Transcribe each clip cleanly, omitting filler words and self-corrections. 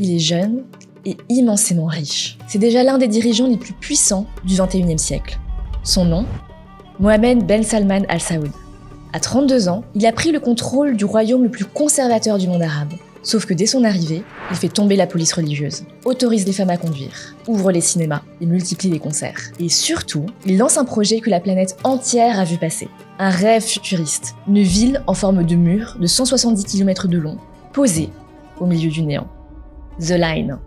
Il est jeune et immensément riche. C'est déjà l'un des dirigeants les plus puissants du XXIe siècle. Son nom, Mohammed Ben Salman Al Saoud. À 32 ans, il a pris le contrôle du royaume le plus conservateur du monde arabe. Sauf que dès son arrivée, il fait tomber la police religieuse, autorise les femmes à conduire, ouvre les cinémas et multiplie les concerts. Et surtout, il lance un projet que la planète entière a vu passer. Un rêve futuriste, une ville en forme de mur de 170 km de long, posée au milieu du néant. The Line.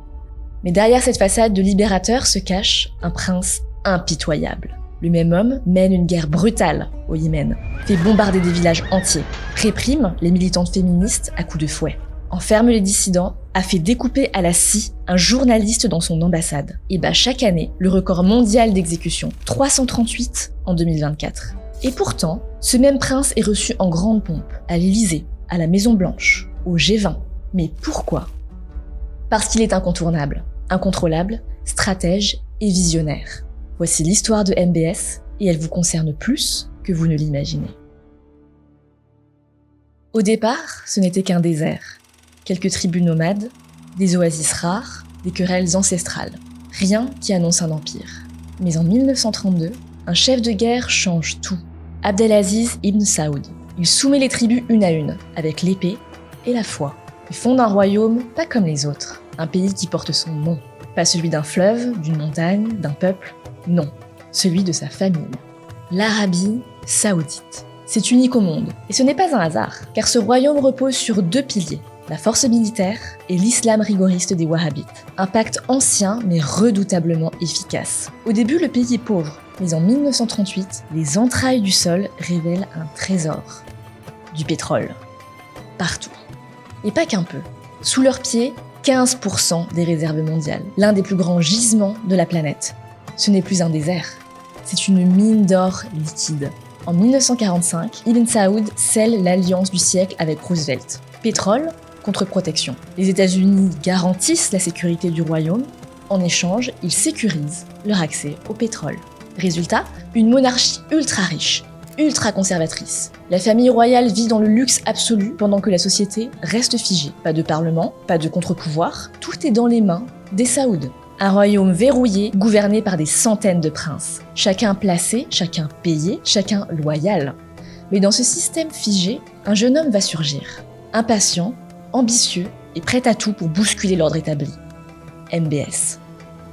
Mais derrière cette façade de libérateur se cache un prince impitoyable. Le même homme mène une guerre brutale au Yémen, fait bombarder des villages entiers, réprime les militantes féministes à coups de fouet, enferme les dissidents, a fait découper à la scie un journaliste dans son ambassade et bat chaque année le record mondial d'exécution, 338 en 2024. Et pourtant, ce même prince est reçu en grande pompe, à l'Élysée, à la Maison-Blanche, au G20. Mais pourquoi ? Parce qu'il est incontournable, incontrôlable, stratège et visionnaire. Voici l'histoire de MBS, et elle vous concerne plus que vous ne l'imaginez. Au départ, ce n'était qu'un désert. Quelques tribus nomades, des oasis rares, des querelles ancestrales. Rien qui annonce un empire. Mais en 1932, un chef de guerre change tout. Abdelaziz ibn Saoud. Il soumet les tribus une à une, avec l'épée et la foi. Il fonde un royaume pas comme les autres. Un pays qui porte son nom. Pas celui d'un fleuve, d'une montagne, d'un peuple. Non, celui de sa famille. L'Arabie saoudite. C'est unique au monde. Et ce n'est pas un hasard, car ce royaume repose sur deux piliers. La force militaire et l'islam rigoriste des Wahhabites. Un pacte ancien mais redoutablement efficace. Au début, le pays est pauvre, mais en 1938, les entrailles du sol révèlent un trésor. Du pétrole. Partout. Et pas qu'un peu. Sous leurs pieds, 15% des réserves mondiales. L'un des plus grands gisements de la planète. Ce n'est plus un désert. C'est une mine d'or liquide. En 1945, Ibn Saoud scelle l'alliance du siècle avec Roosevelt. Pétrole contre protection. Les États-Unis garantissent la sécurité du royaume. En échange, ils sécurisent leur accès au pétrole. Résultat, une monarchie ultra riche, ultra conservatrice. La famille royale vit dans le luxe absolu pendant que la société reste figée. Pas de parlement, pas de contre-pouvoir, tout est dans les mains des Saouds. Un royaume verrouillé, gouverné par des centaines de princes. Chacun placé, chacun payé, chacun loyal. Mais dans ce système figé, un jeune homme va surgir. Impatient, ambitieux et prêt à tout pour bousculer l'ordre établi. MBS.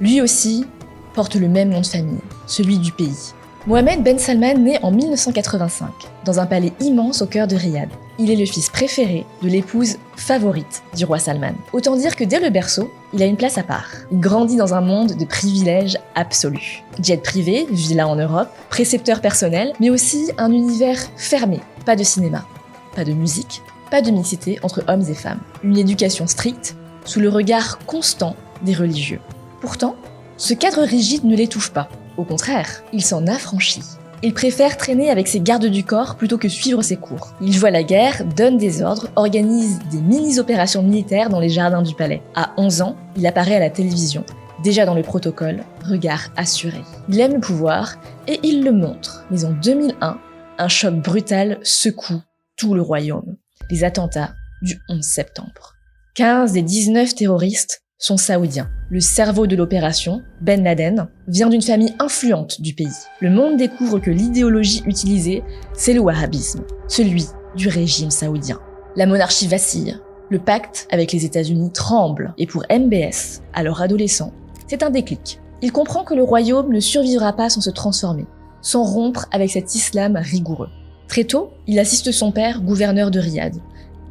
Lui aussi porte le même nom de famille, celui du pays. Mohammed Ben Salman naît en 1985, dans un palais immense au cœur de Riyad. Il est le fils préféré de l'épouse favorite du roi Salman. Autant dire que dès le berceau, il a une place à part. Il grandit dans un monde de privilèges absolus. Jet privé, villa en Europe, précepteur personnel, mais aussi un univers fermé. Pas de cinéma, pas de musique, pas de mixité entre hommes et femmes. Une éducation stricte, sous le regard constant des religieux. Pourtant, ce cadre rigide ne l'étouffe pas. Au contraire, il s'en affranchit. Il préfère traîner avec ses gardes du corps plutôt que suivre ses cours. Il voit la guerre, donne des ordres, organise des mini-opérations militaires dans les jardins du palais. À 11 ans, il apparaît à la télévision, déjà dans le protocole, regard assuré. Il aime le pouvoir et il le montre. Mais en 2001, un choc brutal secoue tout le royaume. Les attentats du 11 septembre. 15 des 19 terroristes sont saoudiens. Le cerveau de l'opération, Ben Laden, vient d'une famille influente du pays. Le monde découvre que l'idéologie utilisée, c'est le wahhabisme, celui du régime saoudien. La monarchie vacille, le pacte avec les États-Unis tremble, et pour MBS, alors adolescent, c'est un déclic. Il comprend que le royaume ne survivra pas sans se transformer, sans rompre avec cet islam rigoureux. Très tôt, il assiste son père, gouverneur de Riyad.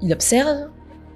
Il observe,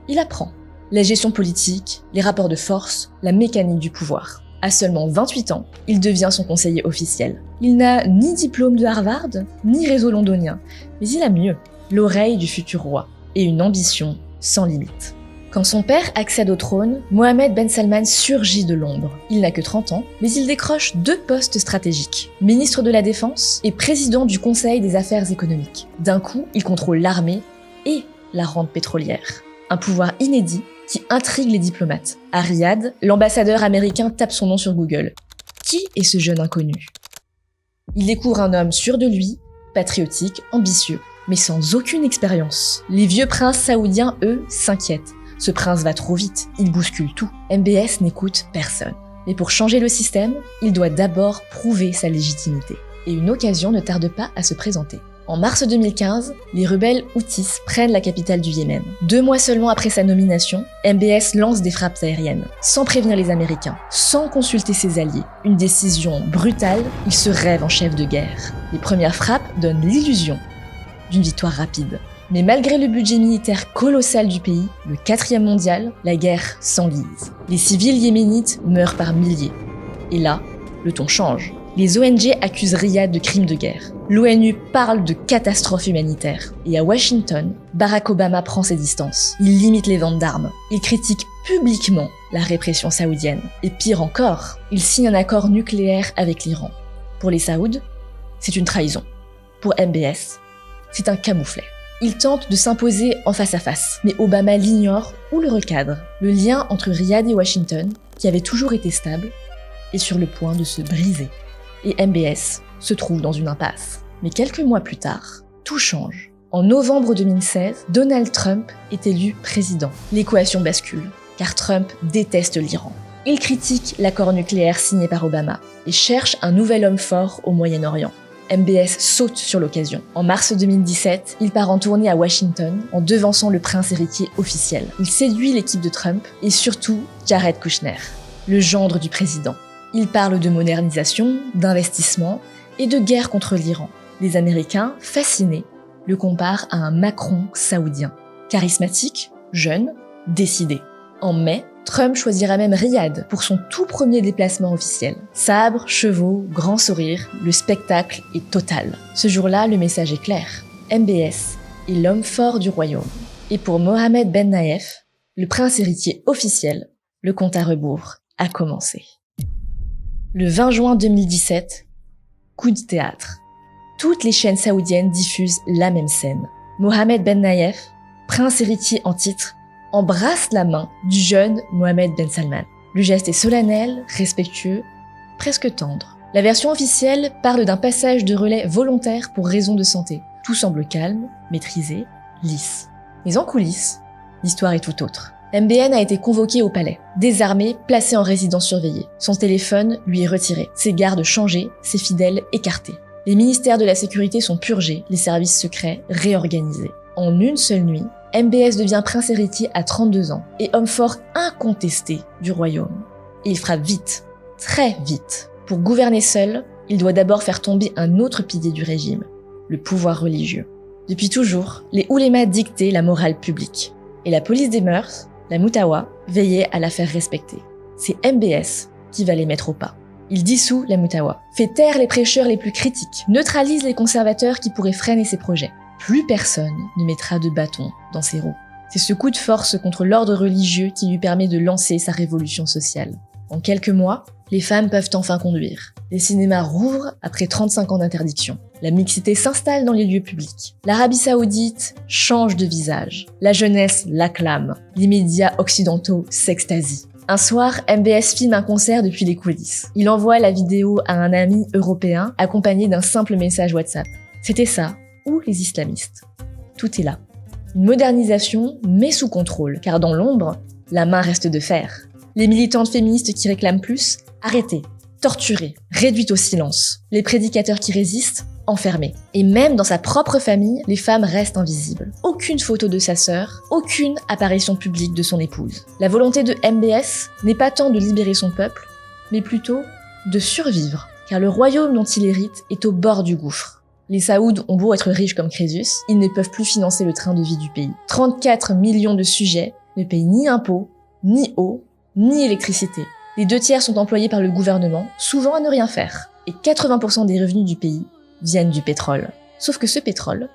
il apprend. La gestion politique, les rapports de force, la mécanique du pouvoir. À seulement 28 ans, il devient son conseiller officiel. Il n'a ni diplôme de Harvard, ni réseau londonien, mais il a mieux, l'oreille du futur roi, et une ambition sans limite. Quand son père accède au trône, Mohammed Ben Salman surgit de l'ombre. Il n'a que 30 ans, mais il décroche 2 postes stratégiques, ministre de la Défense et président du Conseil des Affaires économiques. D'un coup, il contrôle l'armée et la rente pétrolière. Un pouvoir inédit qui intrigue les diplomates. À Riyad, l'ambassadeur américain tape son nom sur Google. Qui est ce jeune inconnu ? Il découvre un homme sûr de lui, patriotique, ambitieux, mais sans aucune expérience. Les vieux princes saoudiens, eux, s'inquiètent. Ce prince va trop vite, il bouscule tout. MBS n'écoute personne. Mais pour changer le système, il doit d'abord prouver sa légitimité. Et une occasion ne tarde pas à se présenter. En mars 2015, les rebelles Houthis prennent la capitale du Yémen. 2 mois seulement après sa nomination, MBS lance des frappes aériennes, sans prévenir les Américains, sans consulter ses alliés. Une décision brutale, il se rêve en chef de guerre. Les premières frappes donnent l'illusion d'une victoire rapide. Mais malgré le budget militaire colossal du pays, le 4e mondial, la guerre s'enlise. Les civils yéménites meurent par milliers. Et là, le ton change. Les ONG accusent Riyad de crimes de guerre. L'ONU parle de catastrophe humanitaire. Et à Washington, Barack Obama prend ses distances. Il limite les ventes d'armes. Il critique publiquement la répression saoudienne. Et pire encore, il signe un accord nucléaire avec l'Iran. Pour les Saouds, c'est une trahison. Pour MBS, c'est un camouflet. Il tente de s'imposer en face à face, mais Obama l'ignore ou le recadre. Le lien entre Riyad et Washington, qui avait toujours été stable, est sur le point de se briser. Et MBS se trouve dans une impasse. Mais quelques mois plus tard, tout change. En novembre 2016, Donald Trump est élu président. L'équation bascule, car Trump déteste l'Iran. Il critique l'accord nucléaire signé par Obama et cherche un nouvel homme fort au Moyen-Orient. MBS saute sur l'occasion. En mars 2017, il part en tournée à Washington en devançant le prince héritier officiel. Il séduit l'équipe de Trump et surtout Jared Kushner, le gendre du président. Il parle de modernisation, d'investissement et de guerre contre l'Iran. Les Américains, fascinés, le comparent à un Macron saoudien. Charismatique, jeune, décidé. En mai, Trump choisira même Riyad pour son tout premier déplacement officiel. Sabre, chevaux, grand sourire, le spectacle est total. Ce jour-là, le message est clair. MBS est l'homme fort du royaume. Et pour Mohammed Ben Naïef, le prince héritier officiel, le compte à rebours a commencé. Le 20 juin 2017, coup de théâtre. Toutes les chaînes saoudiennes diffusent la même scène. Mohammed Ben Naïef, prince héritier en titre, embrasse la main du jeune Mohammed Ben Salman. Le geste est solennel, respectueux, presque tendre. La version officielle parle d'un passage de relais volontaire pour raison de santé. Tout semble calme, maîtrisé, lisse. Mais en coulisses, l'histoire est tout autre. MBN a été convoqué au palais, désarmé, placé en résidence surveillée. Son téléphone lui est retiré, ses gardes changés, ses fidèles écartés. Les ministères de la sécurité sont purgés, les services secrets réorganisés. En une seule nuit, MBS devient prince héritier à 32 ans et homme fort incontesté du royaume. Et il frappe vite, très vite. Pour gouverner seul, il doit d'abord faire tomber un autre pilier du régime, le pouvoir religieux. Depuis toujours, les oulémas dictaient la morale publique. Et la police des mœurs, la Moutawa, veillait à la faire respecter. C'est MBS qui va les mettre au pas. Il dissout la Moutawa, fait taire les prêcheurs les plus critiques, neutralise les conservateurs qui pourraient freiner ses projets. Plus personne ne mettra de bâton dans ses roues. C'est ce coup de force contre l'ordre religieux qui lui permet de lancer sa révolution sociale. En quelques mois, les femmes peuvent enfin conduire. Les cinémas rouvrent après 35 ans d'interdiction. La mixité s'installe dans les lieux publics. L'Arabie Saoudite change de visage. La jeunesse l'acclame. Les médias occidentaux s'extasient. Un soir, MBS filme un concert depuis les coulisses. Il envoie la vidéo à un ami européen accompagné d'un simple message WhatsApp. C'était ça, ou les islamistes. Tout est là. Une modernisation, mais sous contrôle, car dans l'ombre, la main reste de fer. Les militantes féministes qui réclament plus, arrêtées, torturées, réduites au silence. Les prédicateurs qui résistent, enfermés. Et même dans sa propre famille, les femmes restent invisibles. Aucune photo de sa sœur, aucune apparition publique de son épouse. La volonté de MBS n'est pas tant de libérer son peuple, mais plutôt de survivre, car le royaume dont il hérite est au bord du gouffre. Les Saouds ont beau être riches comme Crésus, ils ne peuvent plus financer le train de vie du pays. 34 millions de sujets ne payent ni impôts, ni eau, ni électricité. Les 2/3 sont employés par le gouvernement, souvent à ne rien faire. Et 80% des revenus du pays viennent du pétrole. Sauf que ce pétrole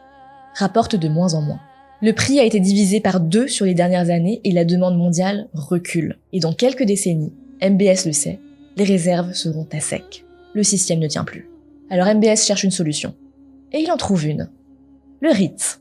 rapporte de moins en moins. Le prix a été divisé par 2 sur les dernières années et la demande mondiale recule. Et dans quelques décennies, MBS le sait, les réserves seront à sec. Le système ne tient plus. Alors MBS cherche une solution. Et il en trouve une. Le Ritz.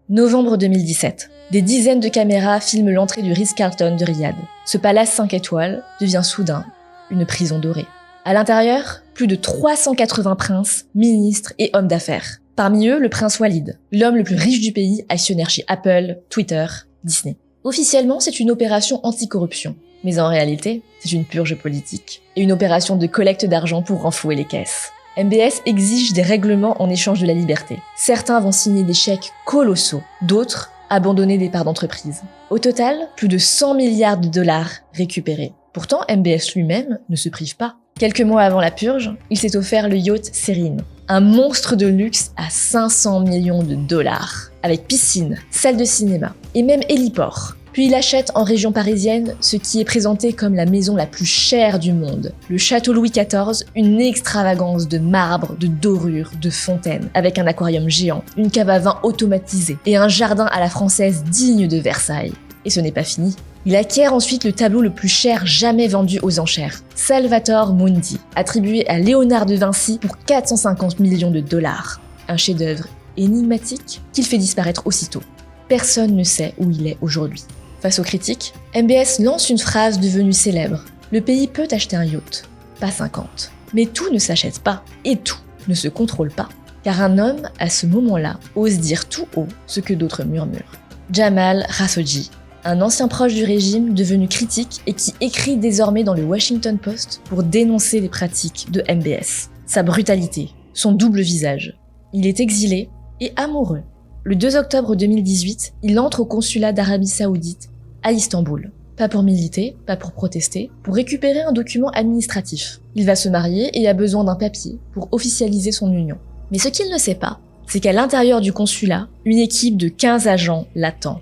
Novembre 2017. Des dizaines de caméras filment l'entrée du Ritz-Carlton de Riyad. Ce palace 5 étoiles devient soudain une prison dorée. À l'intérieur, plus de 380 princes, ministres et hommes d'affaires. Parmi eux, le prince Walid, l'homme le plus riche du pays, actionnaire chez Apple, Twitter, Disney. Officiellement, c'est une opération anticorruption, mais en réalité, c'est une purge politique et une opération de collecte d'argent pour renflouer les caisses. MBS exige des règlements en échange de la liberté. Certains vont signer des chèques colossaux, d'autres abandonner des parts d'entreprise. Au total, plus de 100 milliards de dollars récupérés. Pourtant, MBS lui-même ne se prive pas. Quelques mois avant la purge, il s'est offert le yacht Serene, un monstre de luxe à 500 millions de dollars, avec piscine, salle de cinéma et même héliport. Puis il achète en région parisienne ce qui est présenté comme la maison la plus chère du monde, le château Louis XIV, une extravagance de marbre, de dorures, de fontaines, avec un aquarium géant, une cave à vin automatisée et un jardin à la française digne de Versailles. Et ce n'est pas fini. Il acquiert ensuite le tableau le plus cher jamais vendu aux enchères, Salvator Mundi, attribué à Léonard de Vinci pour 450 millions de dollars. Un chef-d'œuvre énigmatique qu'il fait disparaître aussitôt. Personne ne sait où il est aujourd'hui. Face aux critiques, MBS lance une phrase devenue célèbre. Le pays peut acheter un yacht, pas 50. Mais tout ne s'achète pas, et tout ne se contrôle pas. Car un homme, à ce moment-là, ose dire tout haut ce que d'autres murmurent. Jamal Khashoggi, un ancien proche du régime devenu critique et qui écrit désormais dans le Washington Post pour dénoncer les pratiques de MBS. Sa brutalité, son double visage. Il est exilé et amoureux. Le 2 octobre 2018, il entre au consulat d'Arabie Saoudite à Istanbul. Pas pour militer, pas pour protester, pour récupérer un document administratif. Il va se marier et a besoin d'un papier pour officialiser son union. Mais ce qu'il ne sait pas, c'est qu'à l'intérieur du consulat, une équipe de 15 agents l'attend.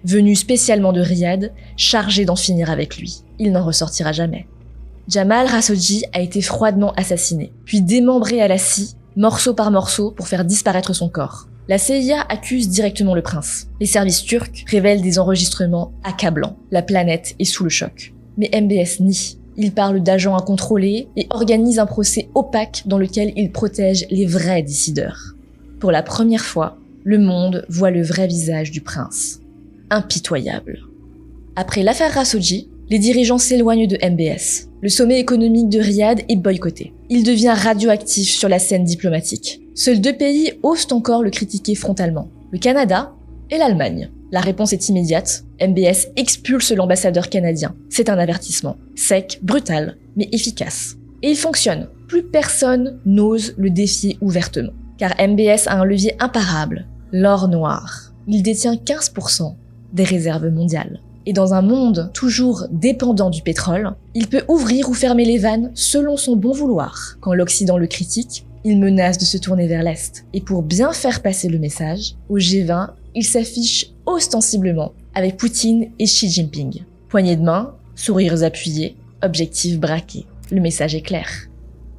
Venus spécialement de Riyad, chargés d'en finir avec lui. Il n'en ressortira jamais. Jamal Khashoggi a été froidement assassiné, puis démembré à la scie, morceau par morceau, pour faire disparaître son corps. La CIA accuse directement le prince. Les services turcs révèlent des enregistrements accablants. La planète est sous le choc. Mais MBS nie. Il parle d'agents incontrôlés et organise un procès opaque dans lequel il protège les vrais décideurs. Pour la première fois, le monde voit le vrai visage du prince. Impitoyable. Après l'affaire Khashoggi, les dirigeants s'éloignent de MBS. Le sommet économique de Riyad est boycotté. Il devient radioactif sur la scène diplomatique. Seuls 2 pays osent encore le critiquer frontalement, le Canada et l'Allemagne. La réponse est immédiate, MBS expulse l'ambassadeur canadien. C'est un avertissement, sec, brutal, mais efficace. Et il fonctionne. Plus personne n'ose le défier ouvertement. Car MBS a un levier imparable, l'or noir. Il détient 15% des réserves mondiales. Et dans un monde toujours dépendant du pétrole, il peut ouvrir ou fermer les vannes selon son bon vouloir. Quand l'Occident le critique, il menace de se tourner vers l'Est. Et pour bien faire passer le message, au G20, il s'affiche ostensiblement avec Poutine et Xi Jinping. Poignées de main, sourires appuyés, objectifs braqués. Le message est clair.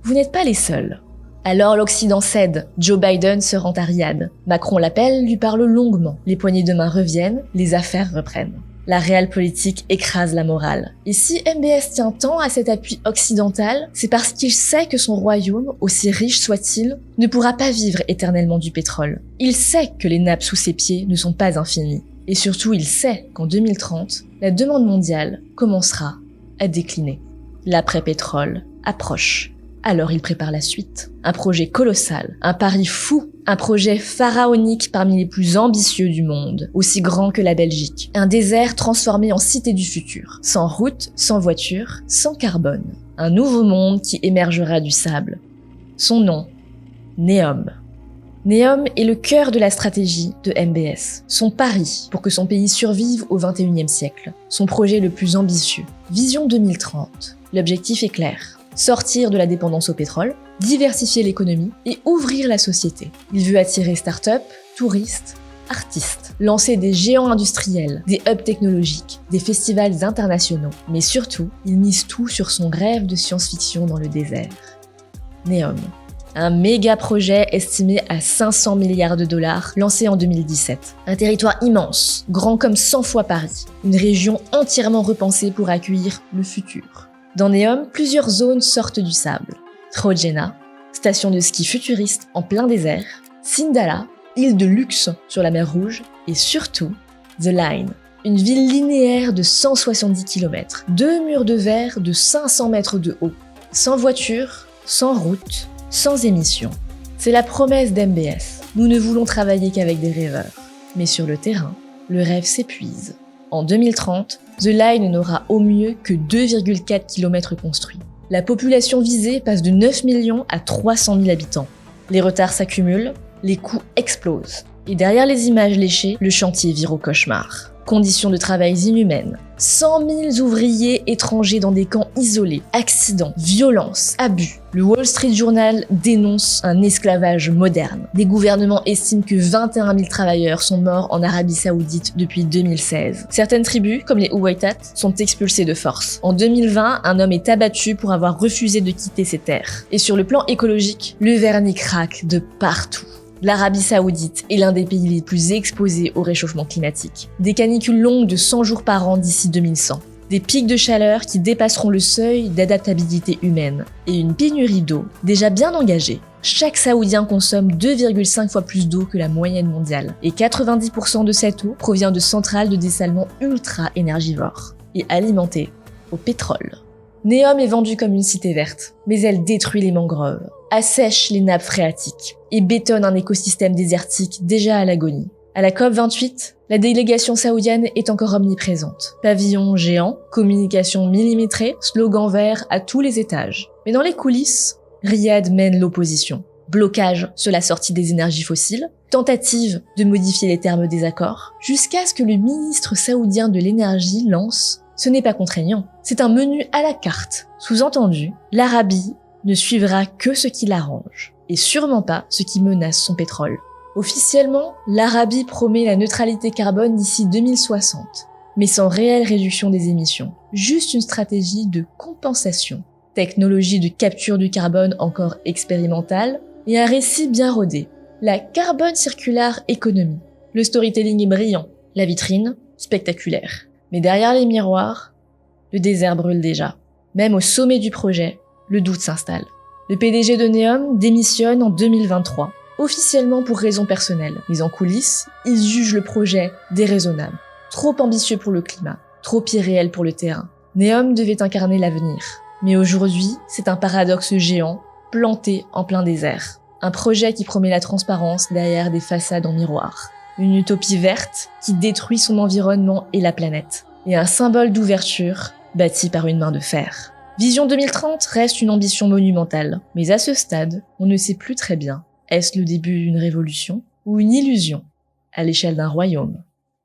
Vous n'êtes pas les seuls. Alors l'Occident cède, Joe Biden se rend à Riyad. Macron l'appelle, lui parle longuement. Les poignées de main reviennent, les affaires reprennent. La réelle politique écrase la morale. Et si MBS tient tant à cet appui occidental, c'est parce qu'il sait que son royaume, aussi riche soit-il, ne pourra pas vivre éternellement du pétrole. Il sait que les nappes sous ses pieds ne sont pas infinies. Et surtout, il sait qu'en 2030, la demande mondiale commencera à décliner. L'après-pétrole approche. Alors il prépare la suite. Un projet colossal, un pari fou, un projet pharaonique parmi les plus ambitieux du monde, aussi grand que la Belgique. Un désert transformé en cité du futur, sans route, sans voiture, sans carbone. Un nouveau monde qui émergera du sable. Son nom, Neom. Neom est le cœur de la stratégie de MBS. Son pari pour que son pays survive au XXIe siècle. Son projet le plus ambitieux. Vision 2030. L'objectif est clair. Sortir de la dépendance au pétrole, diversifier l'économie et ouvrir la société. Il veut attirer start-up, touristes, artistes, lancer des géants industriels, des hubs technologiques, des festivals internationaux. Mais surtout, il mise tout sur son rêve de science-fiction dans le désert. Neom. Un méga projet estimé à 500 milliards de dollars, lancé en 2017. Un territoire immense, grand comme 100 fois Paris. Une région entièrement repensée pour accueillir le futur. Dans Neom, plusieurs zones sortent du sable. Trojena, station de ski futuriste en plein désert, Sindala, île de luxe sur la mer Rouge, et surtout, The Line, une ville linéaire de 170 km, 2 murs de verre de 500 mètres de haut, sans voiture, sans route, sans émissions. C'est la promesse d'MBS. Nous ne voulons travailler qu'avec des rêveurs. Mais sur le terrain, le rêve s'épuise. En 2030, The Line n'aura au mieux que 2,4 km construits. La population visée passe de 9 millions à 300 000 habitants. Les retards s'accumulent, les coûts explosent. Et derrière les images léchées, le chantier vire au cauchemar. Conditions de travail inhumaines, 100 000 ouvriers étrangers dans des camps isolés, accidents, violences, abus. Le Wall Street Journal dénonce un esclavage moderne. Des gouvernements estiment que 21 000 travailleurs sont morts en Arabie Saoudite depuis 2016. Certaines tribus, comme les Huwaitat, sont expulsées de force. En 2020, un homme est abattu pour avoir refusé de quitter ses terres. Et sur le plan écologique, le vernis craque de partout. L'Arabie Saoudite est l'un des pays les plus exposés au réchauffement climatique. Des canicules longues de 100 jours par an d'ici 2100. Des pics de chaleur qui dépasseront le seuil d'adaptabilité humaine. Et une pénurie d'eau déjà bien engagée. Chaque Saoudien consomme 2,5 fois plus d'eau que la moyenne mondiale. Et 90% de cette eau provient de centrales de dessalement ultra énergivores. Et alimentée au pétrole. Neom est vendue comme une cité verte, mais elle détruit les mangroves, assèche les nappes phréatiques et bétonne un écosystème désertique déjà à l'agonie. À la COP28, la délégation saoudienne est encore omniprésente. Pavillon géant, communication millimétrée, slogan vert à tous les étages. Mais dans les coulisses, Riyad mène l'opposition. Blocage sur la sortie des énergies fossiles, tentative de modifier les termes des accords, jusqu'à ce que le ministre saoudien de l'énergie lance « Ce n'est pas contraignant, c'est un menu à la carte ». Sous-entendu, l'Arabie ne suivra que ce qui l'arrange, et sûrement pas ce qui menace son pétrole. Officiellement, l'Arabie promet la neutralité carbone d'ici 2060, mais sans réelle réduction des émissions. Juste une stratégie de compensation, technologie de capture du carbone encore expérimentale, et un récit bien rodé. La Carbon Circular Economy. Le storytelling est brillant, la vitrine spectaculaire. Mais derrière les miroirs, le désert brûle déjà. Même au sommet du projet, le doute s'installe. Le PDG de Neom démissionne en 2023, officiellement pour raisons personnelles. Mais en coulisses, il juge le projet déraisonnable. Trop ambitieux pour le climat, trop irréel pour le terrain. Neom devait incarner l'avenir. Mais aujourd'hui, c'est un paradoxe géant, planté en plein désert. Un projet qui promet la transparence derrière des façades en miroir. Une utopie verte qui détruit son environnement et la planète. Et un symbole d'ouverture bâti par une main de fer. Vision 2030 reste une ambition monumentale. Mais à ce stade, on ne sait plus très bien. Est-ce le début d'une révolution ou une illusion à l'échelle d'un royaume ?